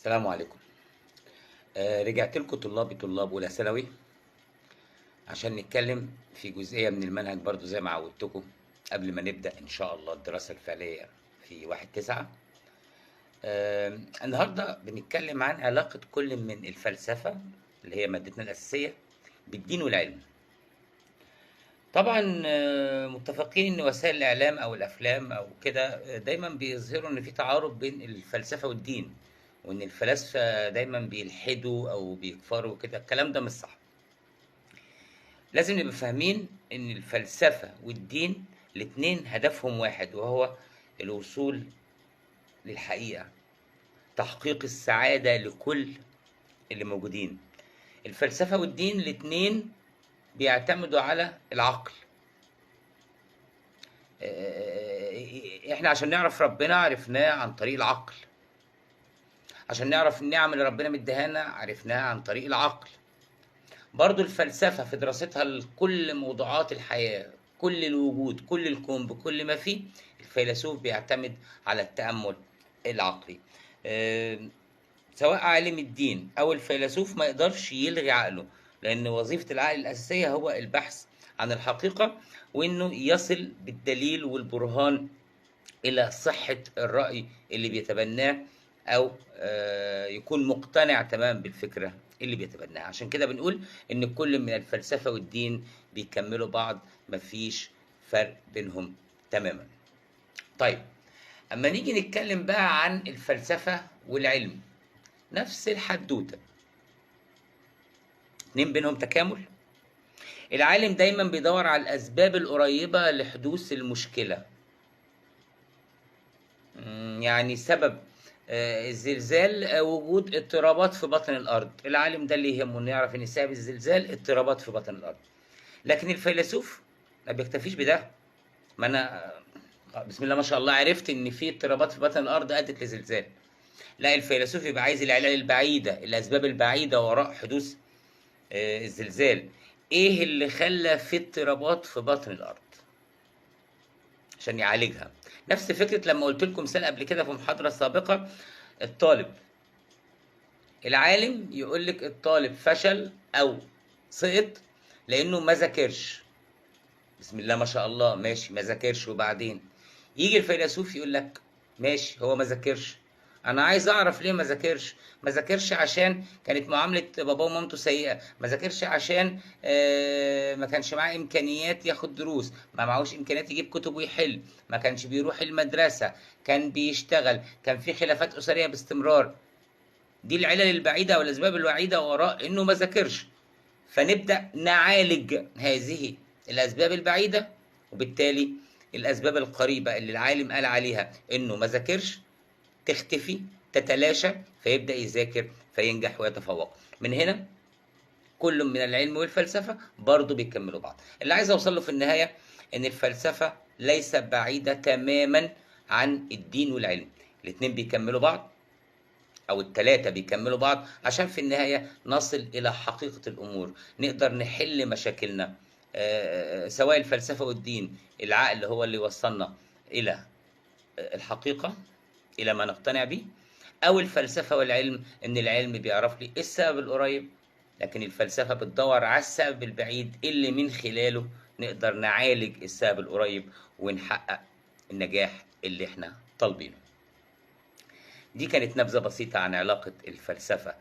السلام عليكم. رجعت لكم طلاب اولى ثانوي عشان نتكلم في جزئيه من المنهج برضو زي ما عودتكم قبل ما نبدا ان شاء الله الدراسه الفعليه في 1/9. النهارده بنتكلم عن علاقه كل من الفلسفه اللي هي مادتنا الاساسيه بالدين والعلم. طبعا متفقين ان وسائل الاعلام او الافلام او كده دايما بيظهروا ان في تعارض بين الفلسفه والدين، وان الفلاسفه دايما بيلحدوا او بيكفروا كده. الكلام ده مش صح. لازم نبقى فاهمين ان الفلسفه والدين الاتنين هدفهم واحد، وهو الوصول للحقيقه، تحقيق السعاده لكل اللي موجودين. الفلسفه والدين الاتنين بيعتمدوا على العقل. احنا عشان نعرف ربنا عرفناه عن طريق العقل، عشان نعرف النعم اللي ربنا مديهانا عرفناها عن طريق العقل. برضو الفلسفة في دراستها لكل موضوعات الحياة، كل الوجود، كل الكون بكل ما فيه، الفيلسوف بيعتمد على التأمل العقلي. سواء عالم الدين أو الفيلسوف ما يقدرش يلغي عقله، لأن وظيفة العقل الأساسية هو البحث عن الحقيقة، وإنه يصل بالدليل والبرهان إلى صحة الرأي اللي بيتبناه، أو يكون مقتنع تمام بالفكرة اللي بيتبناها. عشان كده بنقول إن كل من الفلسفة والدين بيكملوا بعض، مفيش فرق بينهم تماما. طيب، أما نيجي نتكلم بقى عن الفلسفة والعلم، نفس الحدوتة، اتنين بينهم تكامل. العالم دايما بيدور على الأسباب القريبة لحدوث المشكلة. يعني سبب الزلزال وجود اضطرابات في بطن الارض. العالم ده اللي يهمه انه يعرف ان سبب الزلزال اضطرابات في بطن الارض. لكن الفيلسوف ما بيكتفيش بده. ما انا بسم الله ما شاء الله عرفت ان في اضطرابات في بطن الارض ادت لزلزال. لا، الفيلسوف يبقى عايز العلل البعيده، الاسباب البعيده وراء حدوث الزلزال. ايه اللي خلى في اضطرابات في بطن الارض عشان يعالجها. نفس فكرة لما قلت لكم مثال قبل كده في محاضرة سابقة، الطالب. العالم يقول لك الطالب فشل أو سقط لأنه ما ذاكرش. بسم الله ما شاء الله، ماشي، ما ذاكرش. وبعدين يجي الفيلسوف يقول لك ماشي، هو ما ذاكرش، انا عايز اعرف ليه ما ذاكرش. ما ذاكرش عشان كانت معامله باباه ومامته سيئه، ما ذاكرش عشان ما كانش معاه امكانيات ياخد دروس، ما معهوش امكانيات يجيب كتب ويحل، ما كانش بيروح المدرسه، كان بيشتغل، كان في خلافات اسريه باستمرار. دي العلل البعيده والاسباب الوعيده وراء انه ما ذاكرش. فنبدأ نعالج هذه الأسباب البعيدة، وبالتالي الأسباب القريبة اللي العالم قال عليها إنه ما ذاكرش تختفي، تتلاشى، فيبدأ يذاكر فينجح ويتفوق. من هنا كل من العلم والفلسفة برضو بيكملوا بعض. اللي عايز أوصل له في النهاية إن الفلسفة ليست بعيدة تماما عن الدين والعلم. الاتنين بيكملوا بعض، أو التلاتة بيكملوا بعض، عشان في النهاية نصل إلى حقيقة الأمور، نقدر نحل مشاكلنا. سواء الفلسفة والدين، العقل هو اللي وصلنا إلى الحقيقة، إلى ما نقتنع به، أو الفلسفة والعلم إن العلم بيعرف لي إيه السبب القريب، لكن الفلسفة بتدور على السبب البعيد اللي من خلاله نقدر نعالج السبب القريب ونحقق النجاح اللي احنا طالبينه. دي كانت نبذة بسيطة عن علاقة الفلسفة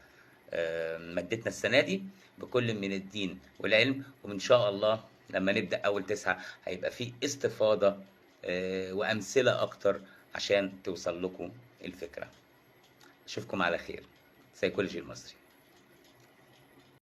مادتنا السنة دي بكل من الدين والعلم، وإن شاء الله لما نبدأ أول 9 هيبقى فيه استفاضة وأمثلة أكتر عشان توصل لكم الفكرة. أشوفكم على خير. سيكولوجي المصري.